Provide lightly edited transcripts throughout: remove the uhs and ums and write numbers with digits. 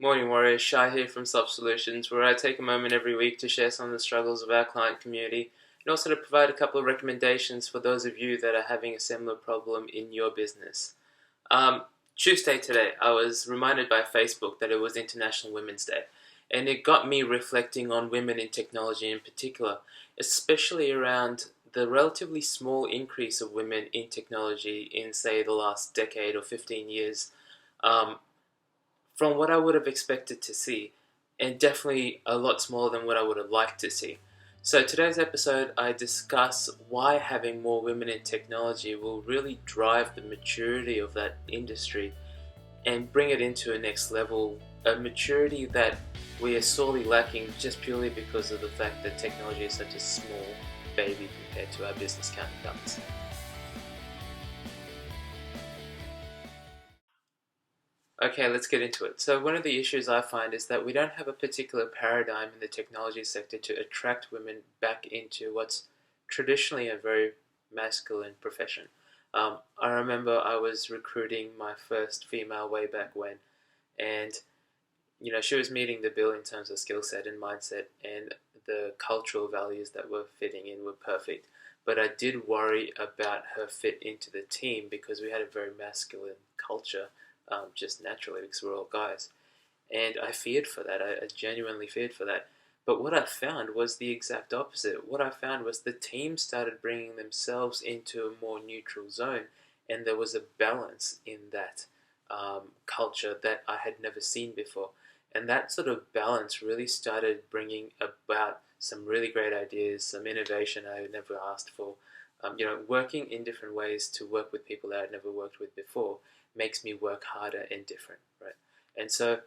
Morning Warriors, Shai here from Self Solutions, where I take a moment every week to share some of the struggles of our client community and also to provide a couple of recommendations for those of you that are having a similar problem in your business. Tuesday today, I was reminded by Facebook that it was International Women's Day, and it got me reflecting on women in technology in particular, especially around the relatively small increase of women in technology in, say, the last decade or 15 years. Um, from what I would have expected to see, and definitely a lot smaller than what I would have liked to see. So, today's episode, I discuss why having more women in technology will really drive the maturity of that industry and bring it into a next level, a maturity that we are sorely lacking just purely because of the fact that technology is such a small baby compared to our business counterparts. Okay, let's get into it. So one of the issues I find is that we don't have a particular paradigm in the technology sector to attract women back into what's traditionally a very masculine profession. I remember I was recruiting my first female way back when, and she was meeting the bill in terms of skill set and mindset, and the cultural values that were fitting in were perfect. But I did worry about her fit into the team because we had a very masculine culture, just naturally because we're all guys. And I feared for that. I genuinely feared for that. But what I found was the exact opposite. What I found was the team started bringing themselves into a more neutral zone, and there was a balance in that culture that I had never seen before. And that sort of balance really started bringing about some really great ideas, some innovation I had never asked for. Working in different ways to work with people that I'd never worked with before makes me work harder and different, right? And so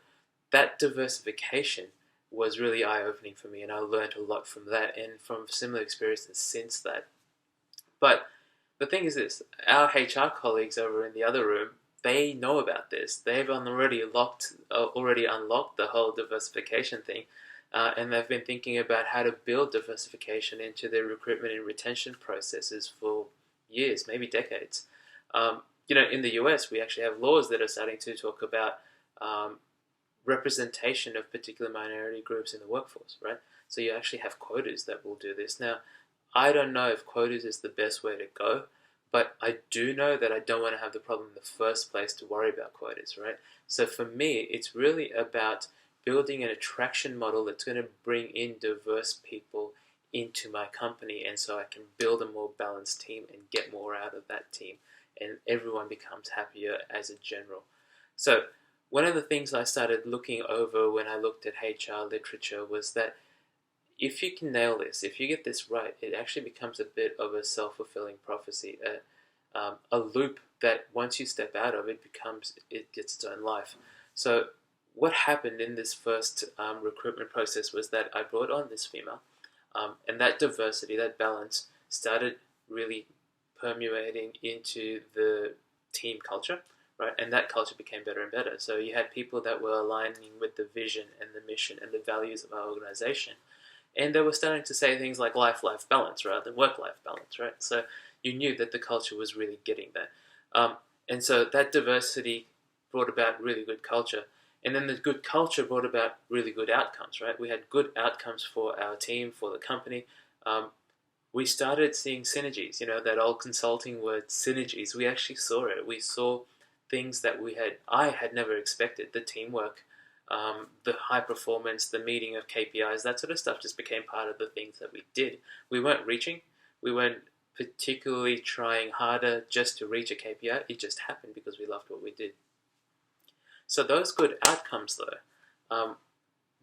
that diversification was really eye-opening for me, and I learned a lot from that and from similar experiences since that. But the thing is this, our HR colleagues over in the other room, they know about this. They've already unlocked the whole diversification thing, and they've been thinking about how to build diversification into their recruitment and retention processes for years, maybe decades. In the US, we actually have laws that are starting to talk about representation of particular minority groups in the workforce, right? So you actually have quotas that will do this. Now, I don't know if quotas is the best way to go, but I do know that I don't want to have the problem in the first place to worry about quotas, right? So for me, it's really about building an attraction model that's going to bring in diverse people into my company, and so I can build a more balanced team and get more out of that team, and everyone becomes happier as a general. So one of the things I started looking over when I looked at HR literature was that if you can nail this, if you get this right, it actually becomes a bit of a self-fulfilling prophecy, a loop that once you step out of, it gets its own life. So what happened in this first recruitment process was that I brought on this female, and that diversity, that balance, started really permeating into the team culture, right? And that culture became better and better. So you had people that were aligning with the vision and the mission and the values of our organization. And they were starting to say things like life-life balance rather than work-life balance, right? So you knew that the culture was really getting there. And so that diversity brought about really good culture. And then the good culture brought about really good outcomes, right? We had good outcomes for our team, for the company. We started seeing synergies, that old consulting word, synergies. We actually saw it. We saw things that I had never expected. The teamwork, the high performance, the meeting of KPIs, that sort of stuff just became part of the things that we did. We weren't reaching. We weren't particularly trying harder just to reach a KPI. It just happened because we loved what we did. So those good outcomes, though,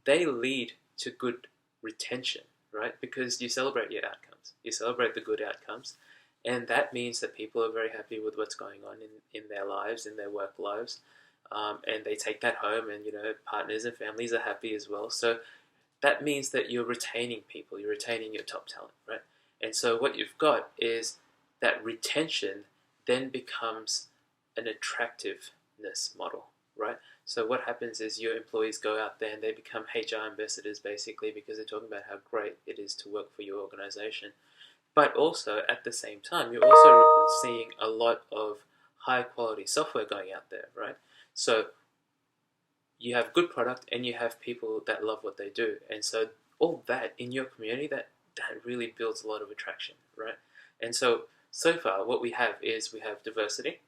they lead to good retention, right? Because you celebrate your outcomes. You celebrate the good outcomes. And that means that people are very happy with what's going on in their lives, in their work lives. And they take that home, and partners and families are happy as well. So that means that you're retaining people, you're retaining your top talent, right? And so what you've got is that retention then becomes an attractiveness model, right? So what happens is your employees go out there and they become HR ambassadors basically because they're talking about how great it is to work for your organization. But also at the same time, you're also seeing a lot of high quality software going out there, right? So you have good product and you have people that love what they do. And so all that in your community, that really builds a lot of attraction, right? And so far what we have is we have diversity,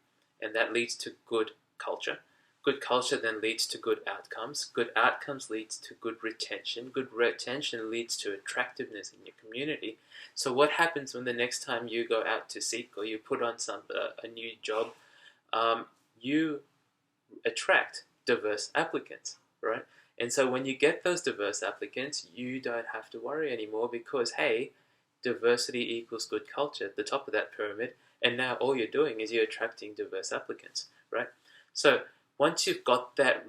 and that leads to good culture. Good culture then leads to good outcomes. Good outcomes leads to good retention. Good retention leads to attractiveness in your community. So what happens when the next time you go out to seek, or you put on a new job, you attract diverse applicants, right? And so when you get those diverse applicants, you don't have to worry anymore, because hey, diversity equals good culture at the top of that pyramid, and now all you're doing is you're attracting diverse applicants, right? So once you've got that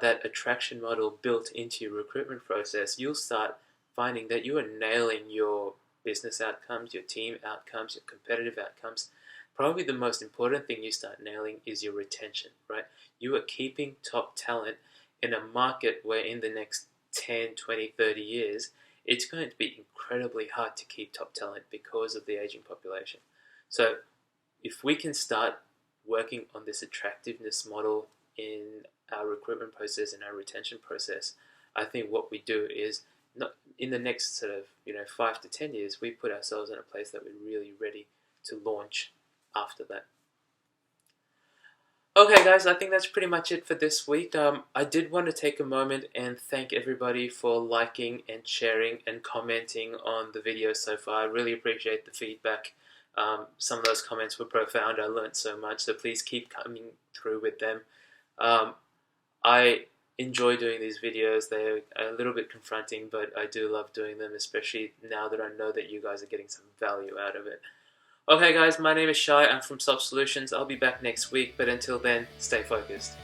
that attraction model built into your recruitment process, you'll start finding that you are nailing your business outcomes, your team outcomes, your competitive outcomes. Probably the most important thing you start nailing is your retention, right? You are keeping top talent in a market where in the next 10, 20, 30 years, it's going to be incredibly hard to keep top talent because of the aging population. So if we can start working on this attractiveness model in our recruitment process and our retention process, I think what we do is, not in the next sort of 5 to 10 years, we put ourselves in a place that we're really ready to launch after that. Okay guys, I think that's pretty much it for this week. I did want to take a moment and thank everybody for liking and sharing and commenting on the video so far. I really appreciate the feedback. Some of those comments were profound. I learned so much, so please keep coming through with them. I enjoy doing these videos. They're a little bit confronting, but I do love doing them, especially now that I know that you guys are getting some value out of it. Okay guys, my name is Shai. I'm from Soft Solutions. I'll be back next week, but until then, stay focused.